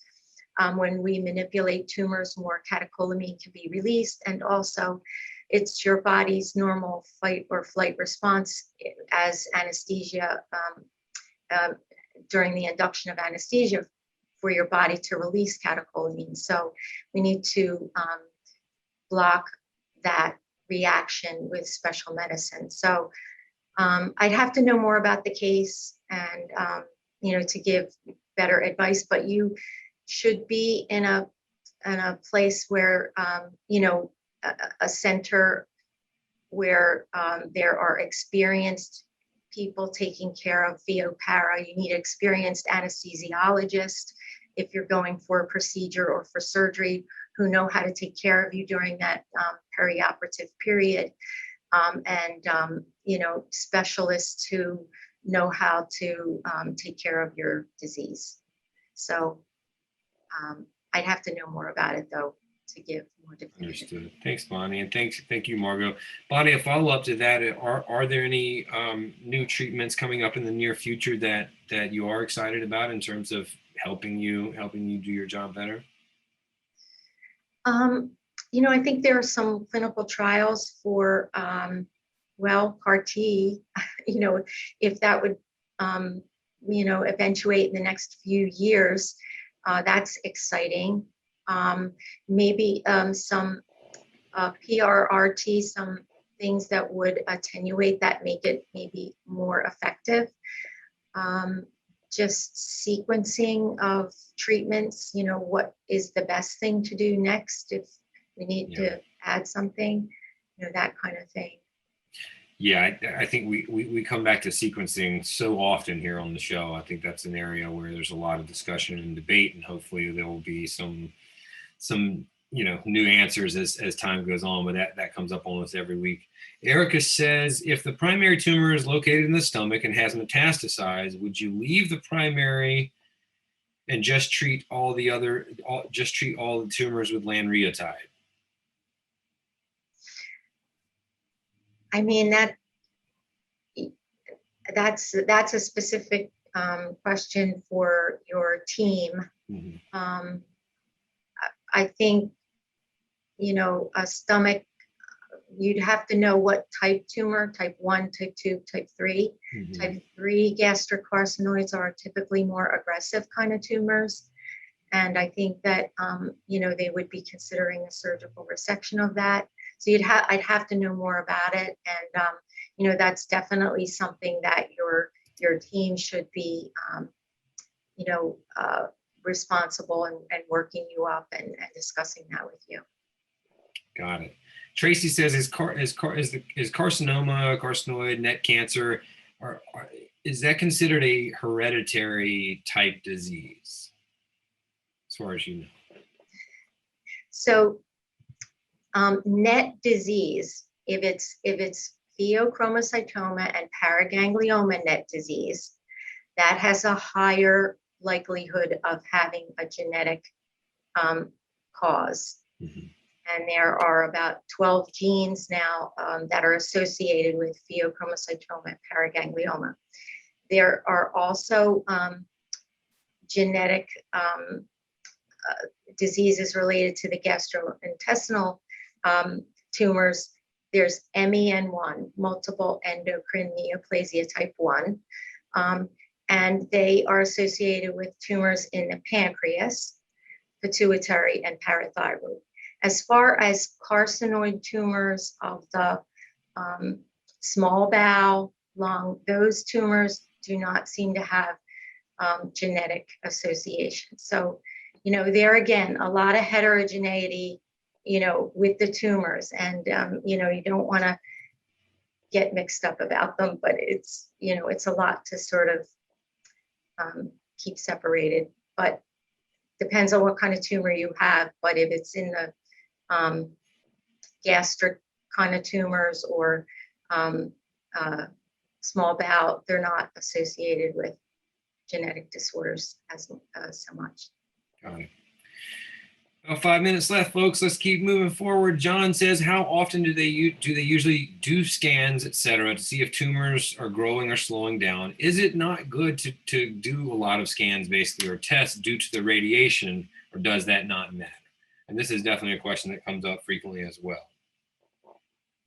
B: when we manipulate tumors, more catecholamine can be released. And also, it's your body's normal fight or flight response as anesthesia, during the induction of anesthesia, for your body to release catecholamine. So we need to block that reaction with special medicine. So I'd have to know more about the case and, to give better advice, but you should be in a place where, a center where there are experienced people taking care of pheo-para. You need an experienced anesthesiologist if you're going for a procedure or for surgery, who know how to take care of you during that perioperative period. Specialists who know how to take care of your disease. So I'd have to know more about it, though, to give more definition.
A: Understood. Thanks, Bonnie, and thank you, Margot. Bonnie, a follow-up to that: are there any new treatments coming up in the near future that you are excited about in terms of helping you do your job better?
B: I think there are some clinical trials for, CAR T, if that would, eventuate in the next few years, that's exciting. Maybe some PRRT, some things that would attenuate that, make it maybe more effective. Just sequencing of treatments, what is the best thing to do next if we need to add something, that kind of thing.
A: Yeah, I think we come back to sequencing so often here on the show. I think that's an area where there's a lot of discussion and debate, and hopefully there will be some new answers as time goes on, but that comes up almost every week. Erica says, if the primary tumor is located in the stomach and has metastasized, would you leave the primary and just treat all the tumors with lanreotide?
B: I mean, that's a specific question for your team.
A: Mm-hmm.
B: I think, a stomach, you'd have to know what type tumor, type 1, type 2, type 3.
A: Mm-hmm.
B: Type 3 gastric carcinoids are typically more aggressive kind of tumors. And I think that, they would be considering a surgical resection of that. So I'd have to know more about it. And, that's definitely something that your team should be, responsible and working you up and discussing that with you.
A: Got it. Tracy says, is carcinoma, carcinoid, NET cancer, is that considered a hereditary type disease, as far as you know?
B: So, NET disease, if it's pheochromocytoma and paraganglioma NET disease, that has a higher likelihood of having a genetic cause.
A: Mm-hmm.
B: And there are about 12 genes now that are associated with pheochromocytoma and paraganglioma. There are also genetic diseases related to the gastrointestinal tumors. There's MEN1, multiple endocrine neoplasia type 1. And they are associated with tumors in the pancreas, pituitary, and parathyroid. As far as carcinoid tumors of the small bowel, lung, those tumors do not seem to have genetic association. So, there again, a lot of heterogeneity, with the tumors, and, you don't want to get mixed up about them, but it's a lot to sort of keep separated, but depends on what kind of tumor you have. But if it's in the gastric kind of tumors or small bowel, they're not associated with genetic disorders as so much.
A: Got it. About 5 minutes left, folks. Let's keep moving forward. John says, how often do they usually do scans, etc., to see if tumors are growing or slowing down? Is it not good to do a lot of scans, basically, or tests due to the radiation, or does that not matter? And this is definitely a question that comes up frequently as well.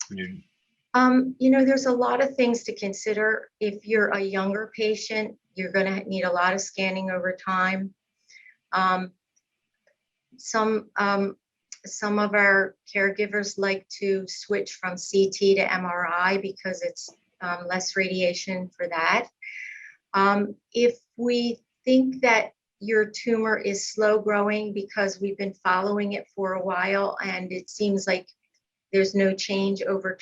B: There's a lot of things to consider. If you're a younger patient, you're going to need a lot of scanning over time. Some of our caregivers like to switch from CT to MRI because it's less radiation for that. If we think that your tumor is slow growing because we've been following it for a while and it seems like there's no change over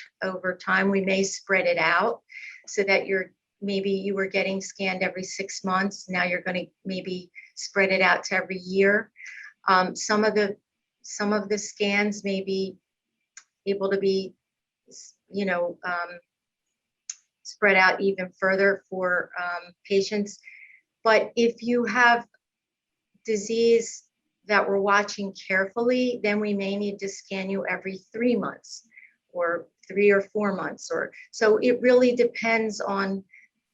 B: time, we may spread it out so that maybe you were getting scanned every 6 months. Now you're going to maybe spread it out to every year. Some of the scans may be able to be, spread out even further for patients. But if you have disease that we're watching carefully, then we may need to scan you every 3 months or 3 or 4 months. So it really depends on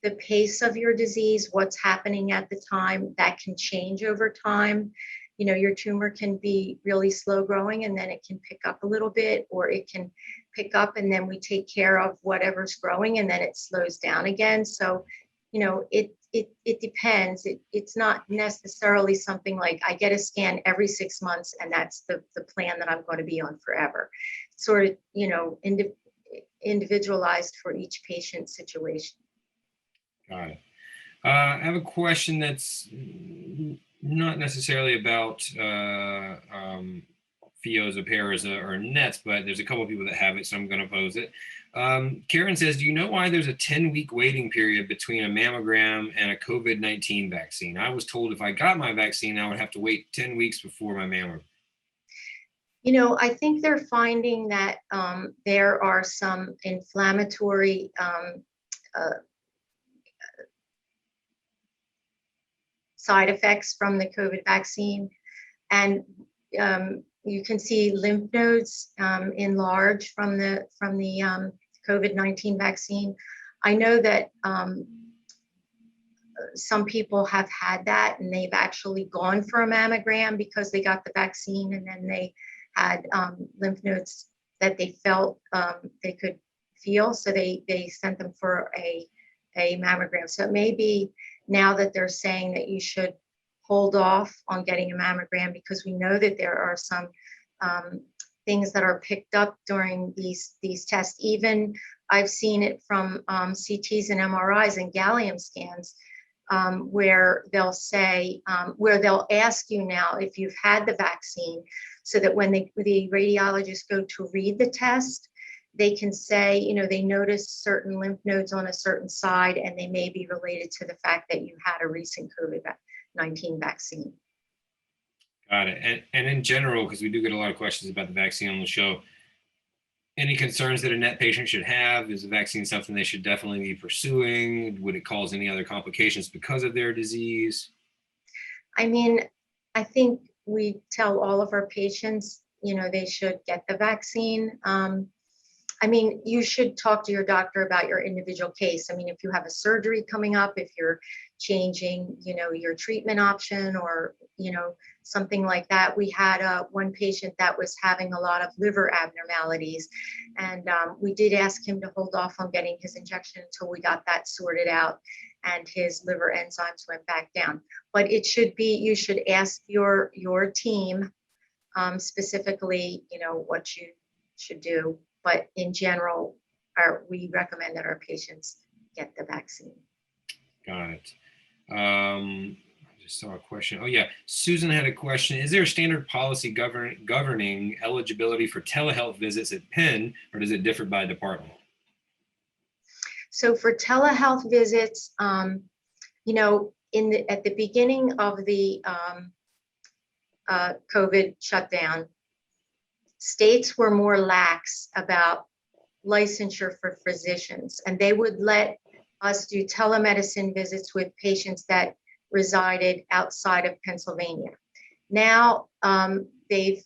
B: the pace of your disease, what's happening at the time. That can change over time. your tumor can be really slow growing and then it can pick up a little bit, or it can pick up and then we take care of whatever's growing and then it slows down again. So, it depends. It's not necessarily something like I get a scan every 6 months and that's the plan that I'm going to be on forever. It's sort of, individualized for each patient situation.
A: Got it. I have a question that's not necessarily about pheos or paras or nets, but there's a couple of people that have it, so I'm going to pose it. Karen says, do you know why there's a 10-week waiting period between a mammogram and a COVID-19 vaccine? I was told if I got my vaccine, I would have to wait 10 weeks before my mammogram.
B: I think they're finding that there are some inflammatory side effects from the COVID vaccine. And you can see lymph nodes enlarge from the COVID-19 vaccine. I know that some people have had that and they've actually gone for a mammogram because they got the vaccine and then they had lymph nodes that they felt they could feel. So they sent them for a mammogram. So it may be now that they're saying that you should hold off on getting a mammogram, because we know that there are some things that are picked up during these tests. Even I've seen it from CTs and MRIs and gallium scans, where they'll say, where they'll ask you now if you've had the vaccine, so that when the radiologists go to read the test, they can say, they notice certain lymph nodes on a certain side, and they may be related to the fact that you had a recent COVID-19 vaccine.
A: Got it. And in general, because we do get a lot of questions about the vaccine on the show, any concerns that a NET patient should have? Is the vaccine something they should definitely be pursuing? Would it cause any other complications because of their disease?
B: I mean, I think we tell all of our patients, they should get the vaccine. I mean, you should talk to your doctor about your individual case. I mean, if you have a surgery coming up, if you're changing, your treatment option, or, something like that. We had one patient that was having a lot of liver abnormalities, and we did ask him to hold off on getting his injection until we got that sorted out, and his liver enzymes went back down. But it should be, you should ask your team specifically, what you should do. But in general, we recommend that our patients get the vaccine.
A: Got it. I just saw a question. Oh yeah, Susan had a question. Is there a standard policy governing eligibility for telehealth visits at Penn, or does it differ by department?
B: So for telehealth visits, at the beginning of the COVID shutdown, states were more lax about licensure for physicians, and they would let us do telemedicine visits with patients that resided outside of Pennsylvania. Now they've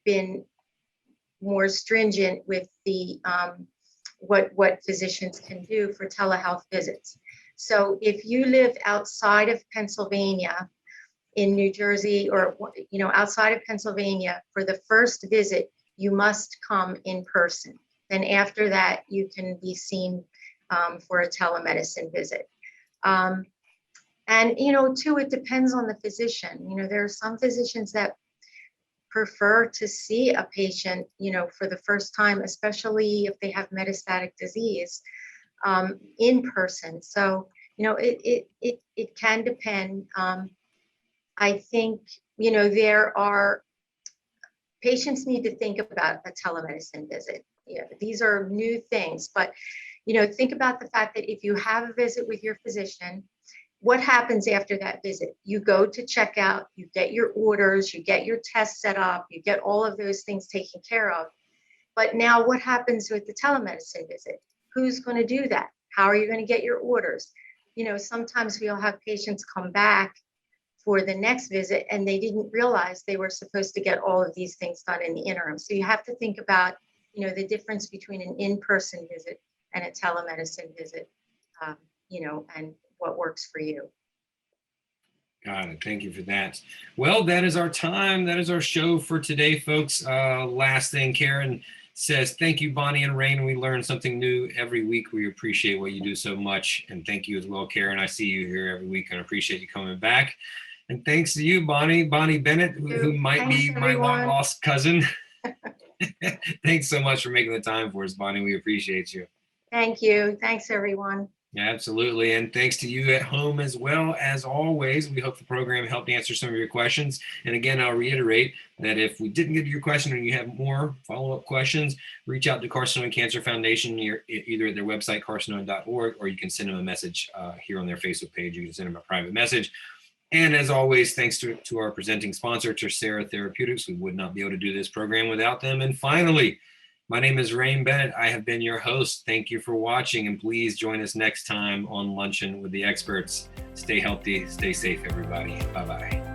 B: been more stringent with the what physicians can do for telehealth visits. So if you live outside of Pennsylvania, in New Jersey, or outside of Pennsylvania, for the first visit, you must come in person. Then after that, you can be seen for a telemedicine visit. And too, it depends on the physician. There are some physicians that prefer to see a patient, for the first time, especially if they have metastatic disease, in person. So, it can depend. I think, there are patients need to think about a telemedicine visit. These are new things, but, think about the fact that if you have a visit with your physician, what happens after that visit? You go to check out, you get your orders, you get your tests set up, you get all of those things taken care of. But now what happens with the telemedicine visit? Who's going to do that? How are you going to get your orders? Sometimes we'll have patients come back for the next visit and they didn't realize they were supposed to get all of these things done in the interim. So you have to think about, the difference between an in-person visit and a telemedicine visit, and what works for you.
A: Got it. Thank you for that. Well, that is our time. That is our show for today, folks. Last thing, Karen says, thank you, Bonnie and Rain. We learn something new every week. We appreciate what you do so much. And thank you as well, Karen. I see you here every week and appreciate you coming back. And thanks to you, Bonnie Bennett, who might be my long lost cousin. Thanks so much for making the time for us, Bonnie. We appreciate you.
B: Thank you. Thanks, everyone.
A: Absolutely. And thanks to you at home as well. As always, we hope the program helped answer some of your questions. And again, I'll reiterate that if we didn't get to your question or you have more follow-up questions, reach out to Carcinoid Cancer Foundation either at their website, carcinoid.org, or you can send them a message here on their Facebook page. You can send them a private message. And as always, thanks to our presenting sponsor, Tercera Therapeutics. We would not be able to do this program without them. And finally, my name is Rain Bennett. I have been your host. Thank you for watching, and please join us next time on Luncheon with the Experts. Stay healthy, stay safe, everybody. Bye-bye.